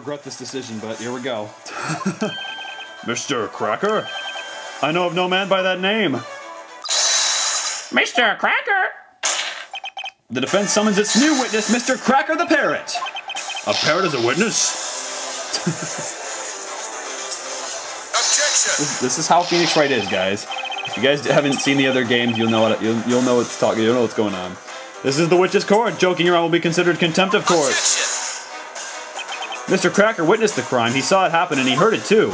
regret this decision, but here we go. Mr. Cracker? I know of no man by that name. Mr. Cracker! The defense summons its new witness, Mr. Cracker the Parrot. A parrot as a witness? Objection! This is how Phoenix Wright is, guys. If you guys haven't seen the other games, you'll know you'll know what's talking. You'll know what's going on. This is the witch's court. Joking around will be considered contempt of court. Objection! Mr. Cracker witnessed the crime. He saw it happen and he heard it too.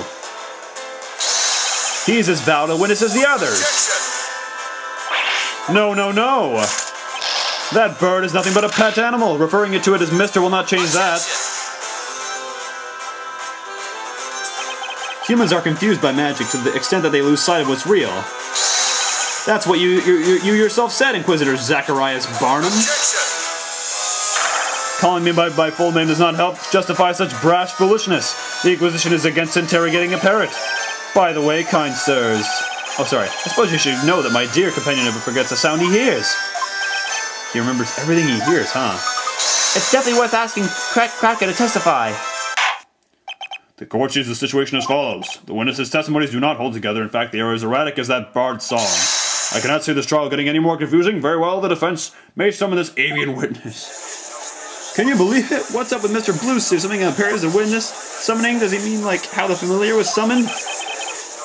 He is as valid a witness as the others. Objection! No, no, no. That bird is nothing but a pet animal. Referring it to it as Mr. will not change that. Humans are confused by magic to the extent that they lose sight of what's real. That's what you yourself said, Inquisitor Zacharias Barnum. Objection! Calling me by my full name does not help justify such brash foolishness. The Inquisition is against interrogating a parrot. By the way, kind sirs... Oh, sorry. I suppose you should know that my dear companion never forgets a sound he hears. He remembers everything he hears, huh? It's definitely worth asking Cracker to testify. The court sees the situation as follows. The witnesses' testimonies do not hold together. In fact, they are as erratic as that bard's song. I cannot see this trial getting any more confusing. Very well, the defense may summon this avian witness. Can you believe it? What's up with Mr. Blue Suit? Something appears as a witness? Summoning? Does he mean like how the familiar was summoned?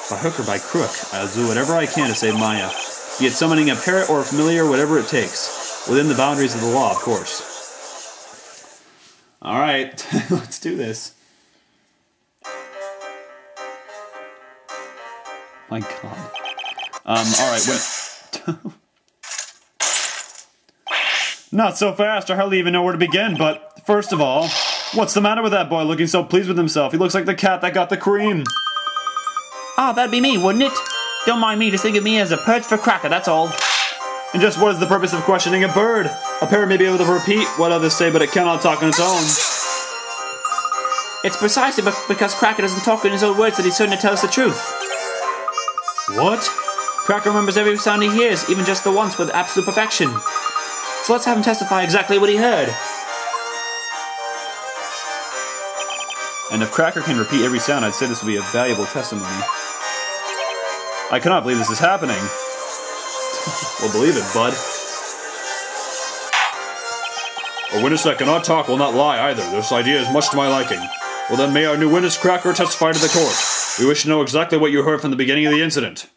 By hook or by crook, I'll do whatever I can to save Maya. Be it summoning a parrot or a familiar, whatever it takes. Within the boundaries of the law, of course. Alright, let's do this. My god. Alright, Not so fast, I hardly even know where to begin, but first of all, what's the matter with that boy looking so pleased with himself? He looks like the cat that got the cream. Ah, that'd be me, wouldn't it? Don't mind me, just think of me as a perch for Cracker, that's all. And just what is the purpose of questioning a bird? A parrot may be able to repeat what others say, but it cannot talk on its own. It's precisely because Cracker doesn't talk in his own words that he's certain to tell us the truth. What? Cracker remembers every sound he hears, even just the once, with absolute perfection. So let's have him testify exactly what he heard. And if Cracker can repeat every sound, I'd say this would be a valuable testimony. I cannot believe this is happening. Well, believe it, bud. A witness that cannot talk will not lie either. This idea is much to my liking. Well then, may our new witness, Cracker, testify to the court. We wish to know exactly what you heard from the beginning of the incident.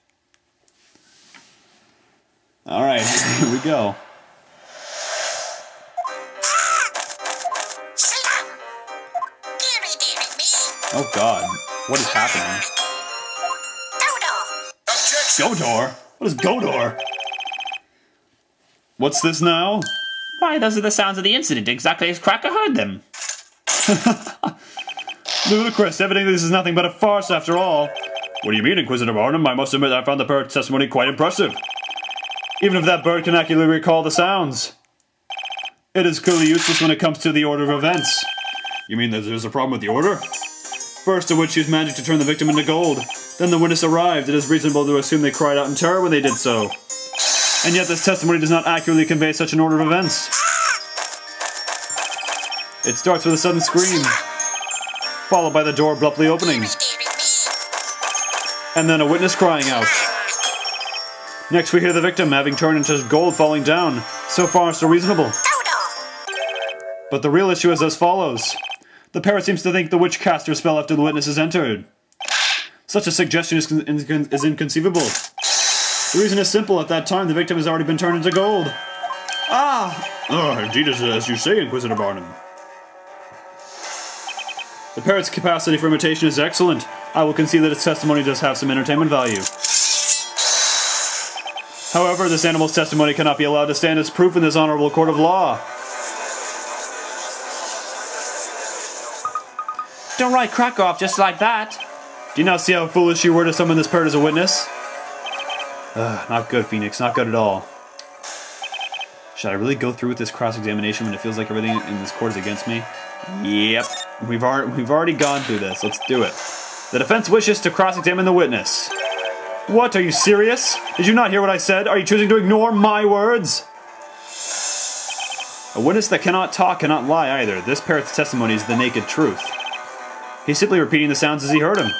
Alright, here we go. Oh god, what is happening? Godor? What is Godor? What's this now? Why, those are the sounds of the incident, exactly as Cracker heard them. Ludicrous, evidently this is nothing but a farce after all. What do you mean, Inquisitor Barnum? I must admit I found the parrot's testimony quite impressive. Even if that bird can accurately recall the sounds. It is clearly useless when it comes to the order of events. You mean that there's a problem with the order? First, the witch used magic to turn the victim into gold. Then the witness arrived. It is reasonable to assume they cried out in terror when they did so. And yet this testimony does not accurately convey such an order of events. It starts with a sudden scream, followed by the door abruptly opening, and then a witness crying out. Next we hear the victim having turned into gold falling down. So far so reasonable. But the real issue is as follows. The parrot seems to think the witch cast her spell after the witness has entered. Such a suggestion is inconceivable. The reason is simple. At that time, the victim has already been turned into gold. Ah! Indeed, as you say, Inquisitor Barnum. The parrot's capacity for imitation is excellent. I will concede that its testimony does have some entertainment value. However, this animal's testimony cannot be allowed to stand as proof in this honorable court of law. Don't write Cracker off just like that. Do you not see how foolish you were to summon this parrot as a witness? Not good, Phoenix. Not good at all. Should I really go through with this cross-examination when it feels like everything in this court is against me? Yep. We've already gone through this. Let's do it. The defense wishes to cross-examine the witness. What? Are you serious? Did you not hear what I said? Are you choosing to ignore my words? A witness that cannot talk cannot lie either. This parrot's testimony is the naked truth. He's simply repeating the sounds as he heard them.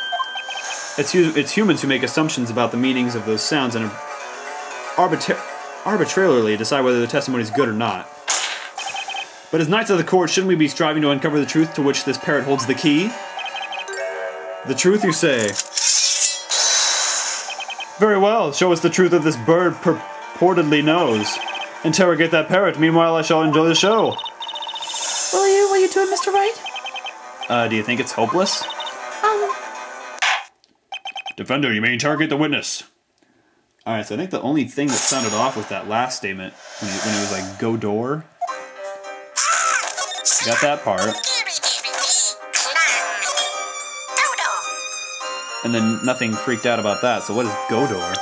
It's humans who make assumptions about the meanings of those sounds and arbitrarily decide whether the testimony is good or not. But as Knights of the Court, shouldn't we be striving to uncover the truth to which this parrot holds the key? The truth, you say? Very well, show us the truth that this bird purportedly knows. Interrogate that parrot, meanwhile I shall enjoy the show. Will you do it, Mr. Wright? Do you think it's hopeless? Defender, you may interrogate the witness. Alright, so I think the only thing that sounded off was that last statement, when it was like, go door. Got that part. And then nothing freaked out about that, so what is go door?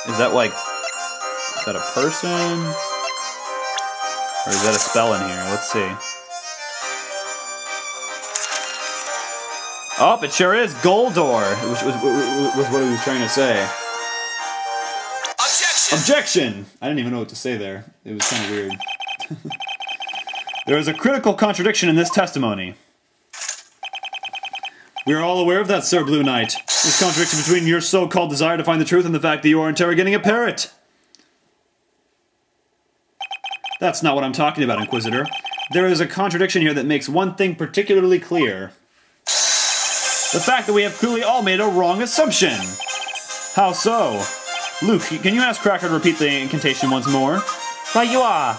Is that like, is that a person? Or is that a spell in here? Let's see. Oh, it sure is Goldor, which was what he was trying to say. Objection! Objection! I didn't even know what to say there. It was kind of weird. There is a critical contradiction in this testimony. We are all aware of that, Sir Blue Knight. This contradiction between your so-called desire to find the truth and the fact that you are interrogating a parrot. That's not what I'm talking about, Inquisitor. There is a contradiction here that makes one thing particularly clear. The fact that we have clearly all made a wrong assumption. How so? Luke, can you ask Cracker to repeat the incantation once more? Right you are.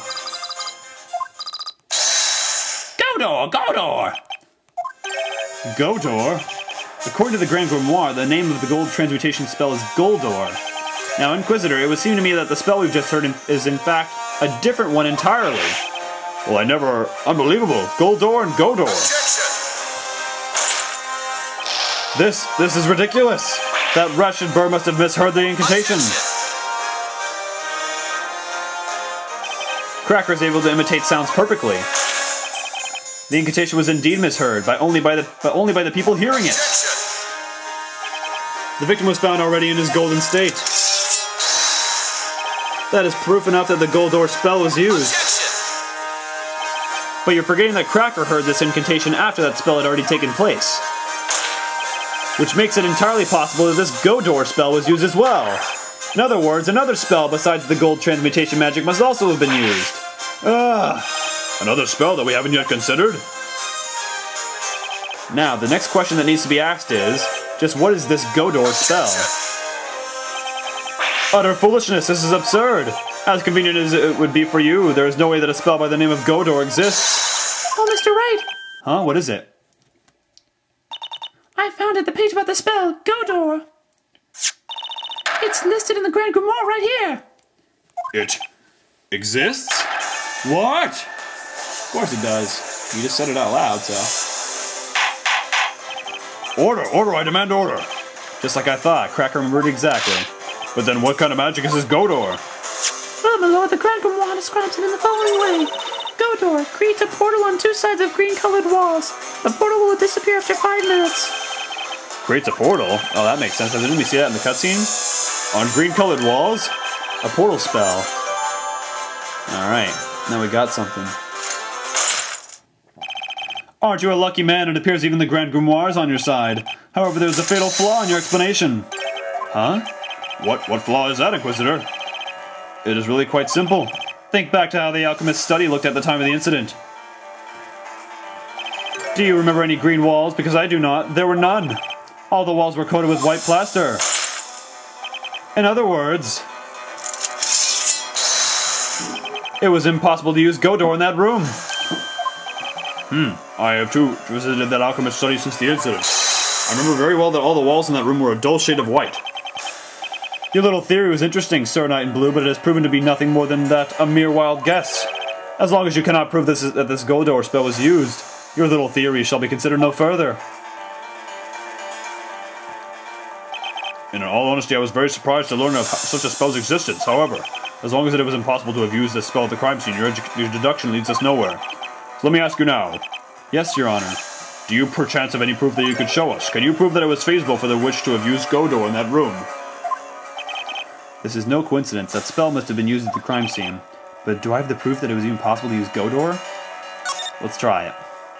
Godor! Godor! Godor? According to the Grand Grimoire, the name of the gold transmutation spell is Goldor. Now, Inquisitor, it would seem to me that the spell we've just heard is in fact a different one entirely. Well, I never... Unbelievable! Goldor and Godor! This is ridiculous! That wretched bird must have misheard the incantation. Cracker is able to imitate sounds perfectly. The incantation was indeed misheard, but only by the people hearing it. The victim was found already in his golden state. That is proof enough that the Goldor spell was used. But you're forgetting that Cracker heard this incantation after that spell had already taken place. Which makes it entirely possible that this Godor spell was used as well. In other words, another spell besides the gold transmutation magic must also have been used. Another spell that we haven't yet considered? Now, the next question that needs to be asked is, just what is this Godor spell? Utter foolishness, this is absurd. As convenient as it would be for you, there is no way that a spell by the name of Godor exists. Oh, Mr. Wright! Huh? What is it? I found it, the page about the spell, Godor. It's listed in the Grand Grimoire right here. It exists? What? Of course it does. You just said it out loud, so... Order, I demand order. Just like I thought, Cracker remembered exactly. But then what kind of magic is this Godor? Well, my lord, the Grand Grimoire describes it in the following way. Godor creates a portal on two sides of green-colored walls. The portal will disappear after 5 minutes. Creates a portal? Oh, that makes sense. Didn't we see that in the cutscene? On green-colored walls? A portal spell. Alright, now we got something. Aren't you a lucky man? It appears even the Grand Grimoire is on your side. However, there's a fatal flaw in your explanation. Huh? What flaw is that, Inquisitor? It is really quite simple. Think back to how the alchemist's study looked at the time of the incident. Do you remember any green walls? Because I do not. There were none. All the walls were coated with white plaster. In other words, it was impossible to use Godor in that room. I have too visited that alchemist study since the incident. I remember very well that all the walls in that room were a dull shade of white. Your little theory was interesting, Sir Knight in Blue, but it has proven to be nothing more than that, a mere wild guess. As long as you cannot prove that this Godor spell was used, your little theory shall be considered no further. In all honesty, I was very surprised to learn of such a spell's existence. However, as long as it was impossible to have used this spell at the crime scene, your deduction leads us nowhere. So let me ask you now. Yes, Your Honor. Do you perchance have any proof that you could show us? Can you prove that it was feasible for the witch to have used Godor in that room? This is no coincidence. That spell must have been used at the crime scene. But do I have the proof that it was even possible to use Go Door? Let's try it.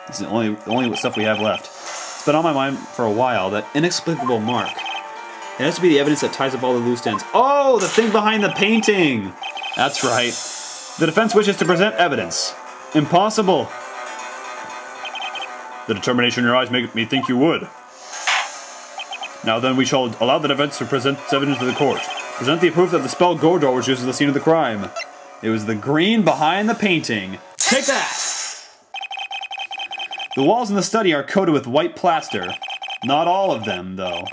This is the only stuff we have left. It's been on my mind for a while, that inexplicable mark. It has to be the evidence that ties up all the loose ends. Oh, the thing behind the painting! That's right. The defense wishes to present evidence. Impossible. The determination in your eyes make me think you would. Now then, we shall allow the defense to present evidence to the court. Present the proof that the spell Go Door was used as the scene of the crime. It was the green behind the painting. Take that! The walls in the study are coated with white plaster. Not all of them, though.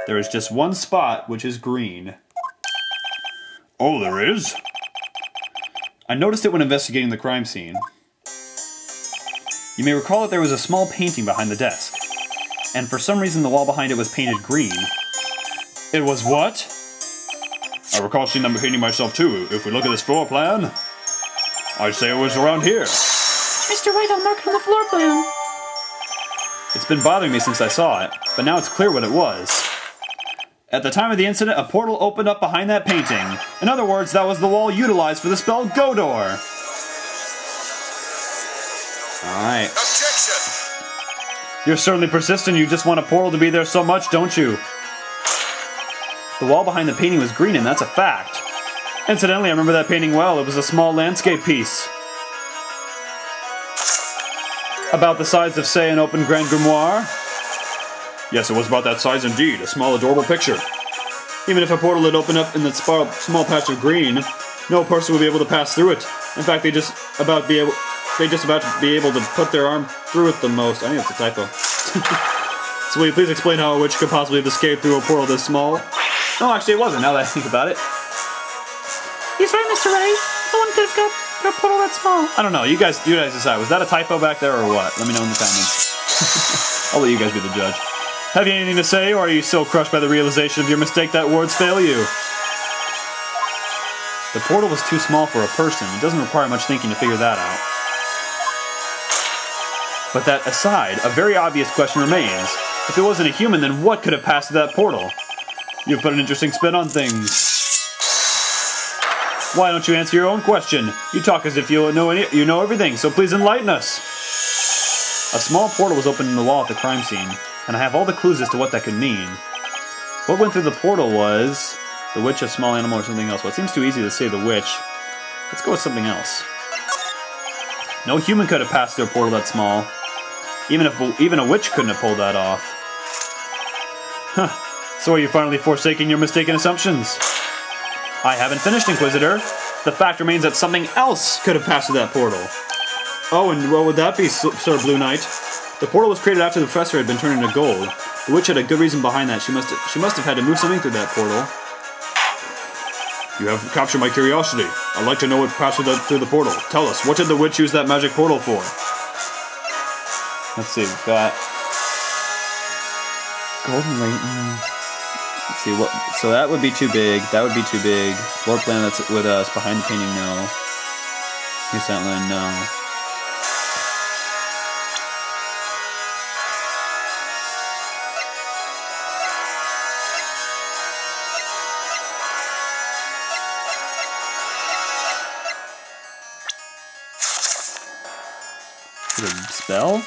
There is just one spot which is green. Oh, there is? I noticed it when investigating the crime scene. You may recall that there was a small painting behind the desk, and for some reason the wall behind it was painted green. It was what? I recall seeing that painting myself too. If we look at this floor plan, I'd say it was around here. Mr. Wright, I'll mark it on the floor plan. It's been bothering me since I saw it, but now it's clear what it was. At the time of the incident, a portal opened up behind that painting. In other words, that was the wall utilized for the spell Go Door. Alright. Objection! You're certainly persistent. You just want a portal to be there so much, don't you? The wall behind the painting was green, and that's a fact. Incidentally, I remember that painting well. It was a small landscape piece. About the size of, say, an open Grand Grimoire? Yes, it was about that size indeed. A small, adorable picture. Even if a portal had opened up in that small patch of green, no person would be able to pass through it. In fact, they just about to be able to put their arm through it the most. I think it's a typo. So will you please explain how a witch could possibly have escaped through a portal this small? No, actually it wasn't, now that I think about it. He's right, Mr. Wright. No one could have got a portal that small. I don't know, you guys decide. Was that a typo back there or what? Let me know in the comments. I'll let you guys be the judge. Have you anything to say, or are you still crushed by the realization of your mistake that words fail you? The portal was too small for a person. It doesn't require much thinking to figure that out. But that aside, a very obvious question remains. If it wasn't a human, then what could have passed through that portal? You've put an interesting spin on things. Why don't you answer your own question? You talk as if you know everything, so please enlighten us. A small portal was opened in the wall at the crime scene, and I have all the clues as to what that could mean. What went through the portal was the witch, a small animal, or something else. Well, it seems too easy to say the witch. Let's go with something else. No human could have passed through a portal that small. Even a witch couldn't have pulled that off. Huh. So are you finally forsaking your mistaken assumptions? I haven't finished, Inquisitor. The fact remains that something else could have passed through that portal. Oh, and what would that be, Sir Blue Knight? The portal was created after the professor had been turned into gold. The witch had a good reason behind that. She must have had to move something through that portal. You have captured my curiosity. I'd like to know what passed through the portal. Tell us, what did the witch use that magic portal for? Let's see, we've got Golden Layton. Let's see, what? So that would be too big. That would be too big. Floor plan that's with us. Behind the painting, no. Use that line, no. Is it a spell?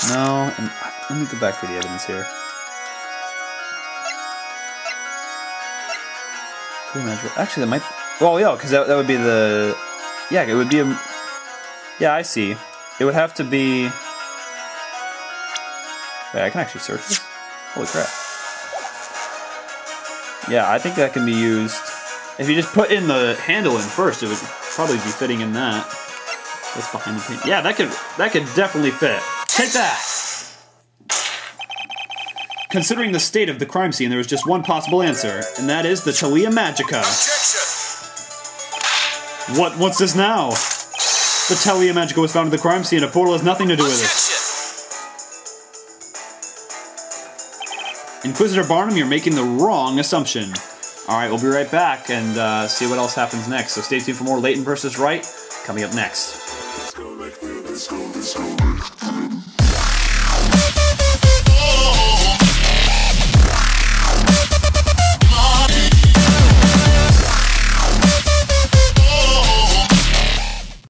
No, and let me go back to the evidence here. Actually, that might. Well, yeah, because that would be the. Yeah, it would be a. Yeah, I see. It would have to be. Wait, I can actually search this? Holy crap. Yeah, I think that can be used. If you just put in the handle in first, it would probably be fitting in that. What's behind the paint? Yeah, that could definitely fit. Take that! Considering the state of the crime scene, there is just one possible answer, and that is the Talia Magica. Objection! What's this now? The Talia Magica was found at the crime scene. A portal has nothing to do with it. Inquisitor Barnum, you're making the wrong assumption. Alright, we'll be right back and see what else happens next. So stay tuned for more Layton vs. Wright coming up next. let's go.